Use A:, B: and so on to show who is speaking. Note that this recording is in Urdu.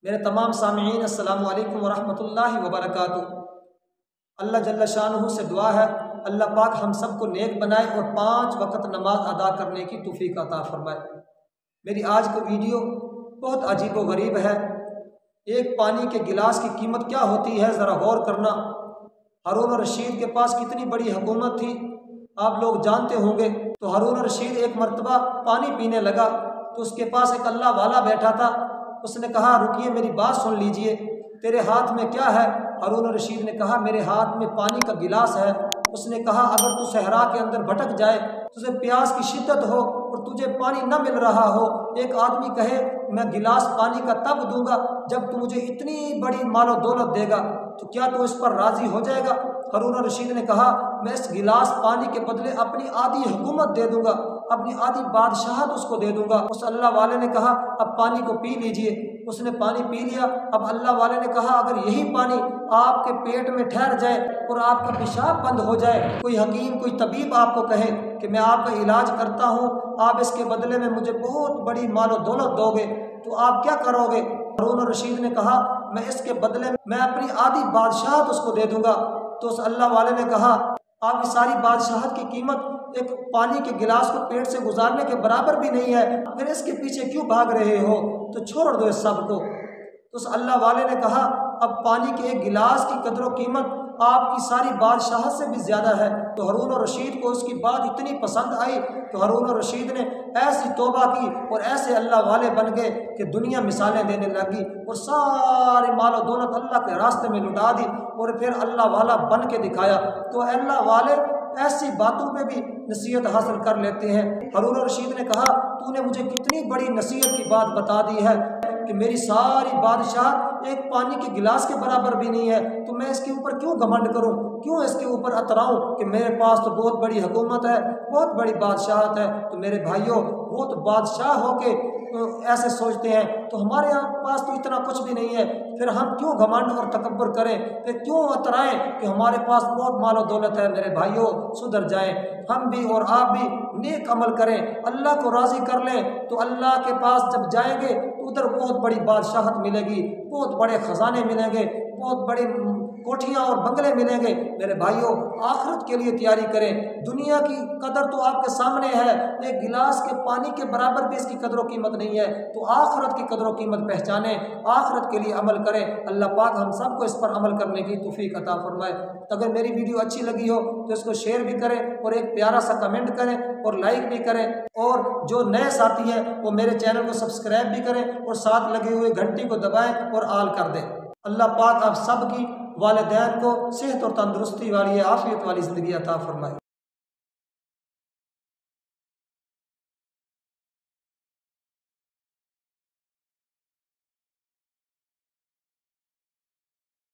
A: میرے تمام سامعین السلام علیکم ورحمۃ اللہ وبرکاتہ۔ اللہ جل شانہ سے دعا ہے اللہ پاک ہم سب کو نیک بنائے اور 5 وقت نماز ادا کرنے کی توفیق عطا فرمائے۔ میری آج کی ویڈیو بہت عجیب و غریب ہے۔ ایک پانی کے گلاس کی قیمت کیا ہوتی ہے ذرا غور کرنا۔ ہارون الرشید کے پاس کتنی بڑی حکومت تھی آپ لوگ جانتے ہوں گے۔ تو ہارون الرشید ایک مرتبہ پانی پینے لگا تو اس کے پاس ایک اللہ والا بیٹھا تھا۔ اس نے کہا رکیے میری بات سن لیجئے، تیرے ہاتھ میں کیا ہے؟ ہارون الرشید نے کہا میرے ہاتھ میں پانی کا گلاس ہے۔ اس نے کہا اگر تو صحرا کے اندر بھٹک جائے، تجھے پیاس کی شدت ہو اور تجھے پانی نہ مل رہا ہو، ایک آدمی کہے میں گلاس پانی کا تب دوں گا جب تو مجھے اتنی بڑی مال و دولت دے گا، تو کیا تو اس پر راضی ہو جائے گا؟ ہارون الرشید نے کہا میں اس گلاس پانی کے بدلے اپنی آدھی حکومت دے دوں گا، اپنی آدھی بادشاہت اس کو دے دوں گا۔ اس اللہ والے نے کہا اب پانی کو پی لیجئے۔ اس نے پانی پی لیا۔ اب اللہ والے نے کہا اگر یہی پانی آپ کے پیٹ میں ٹھہر جائے اور آپ کا پیشاب بند ہو جائے، کوئی حکیم کوئی طبیب آپ کو کہے کہ میں آپ کا علاج کرتا ہوں، آپ اس کے بدلے میں مجھے بہت بڑی مال و دولت دو گے، تو آپ کیا کرو گے؟ ہارون الرشید نے کہا میں اس کے بدلے میں اپنی آدھی بادشاہت اس کو دے دوں گا۔ تو اس اللہ والے نے کہا آپ کی ساری بادشاہت کی قیمت ایک پانی کے گلاس کو پیٹ سے گزارنے کے برابر بھی نہیں ہے، پھر اس کے پیچھے کیوں بھاگ رہے ہو؟ تو چھوڑ دو اس سب کو۔ تو اس اللہ والے نے کہا اب پانی کے ایک گلاس کی قدر و قیمت آپ کی ساری بادشاہت سے بھی زیادہ ہے۔ تو ہارون الرشید کو اس کی بات اتنی پسند آئی تو ہارون الرشید نے ایسی توبہ کی اور ایسے اللہ والے بن گئے کہ دنیا مثالیں دینے لگی اور ساری مال و دولت اللہ کے راستے میں لٹا دی اور پھر اللہ والا بن کے دکھایا۔ تو اللہ والے ایسی باتوں پہ بھی نصیحت حاصل کر لیتے ہیں۔ ہارون الرشید نے کہا تو نے مجھے کتنی بڑی نصیحت کی بات بتا دی ہے کہ میری ساری بادشاہت ایک پانی کے گلاس کے برابر بھی نہیں ہے، تو میں اس کے اوپر کیوں گھمنڈ کروں، کیوں اس کے اوپر اتراؤں کہ میرے پاس تو بہت بڑی حکومت ہے، بہت بڑی بادشاہت ہے۔ تو میرے بھائیوں وہ تو بادشاہ ہو کے ایسے سوچتے ہیں، تو ہمارے یہاں پاس تو اتنا کچھ بھی نہیں ہے، پھر ہم کیوں گھمنڈ اور تکبر کریں، پھر کیوں اترائیں کہ ہمارے پاس بہت مال و دولت ہے؟ میرے بھائیوں سدھر جائیں، ہم بھی اور آپ بھی نیک عمل کریں، اللہ کو راضی کر لیں، تو اللہ کے پاس جب جائیں گے تو ادھر بہت بڑی بادشاہت ملے گی، بہت بڑے خزانے ملیں گے، بہت بڑے کوٹھیاں اور بنگلے ملیں گے۔ میرے بھائیوں آخرت کے لیے تیاری کریں، دنیا کی قدر تو آپ کے سامنے ہے، ایک گلاس کے پانی کے برابر بھی اس کی قدر و قیمت نہیں ہے، تو آخرت کی قدر و قیمت پہچانیں، آخرت کے لیے عمل کریں۔ اللہ پاک ہم سب کو اس پر عمل کرنے کی توفیق عطا فرمائے۔ اگر میری ویڈیو اچھی لگی ہو تو اس کو شیئر بھی کریں اور ایک پیارا سا کمنٹ کریں اور لائک بھی کریں، اور جو نئے ساتھی ہیں وہ میرے چینل کو سبسکرائب بھی کریں اور ساتھ لگے ہوئے گھنٹی کو دبائیں اور آل کر دیں۔ اللہ پاک آپ سب کی والدین کو صحت اور تندرستی والی عافیت والی زندگی عطا فرمائے۔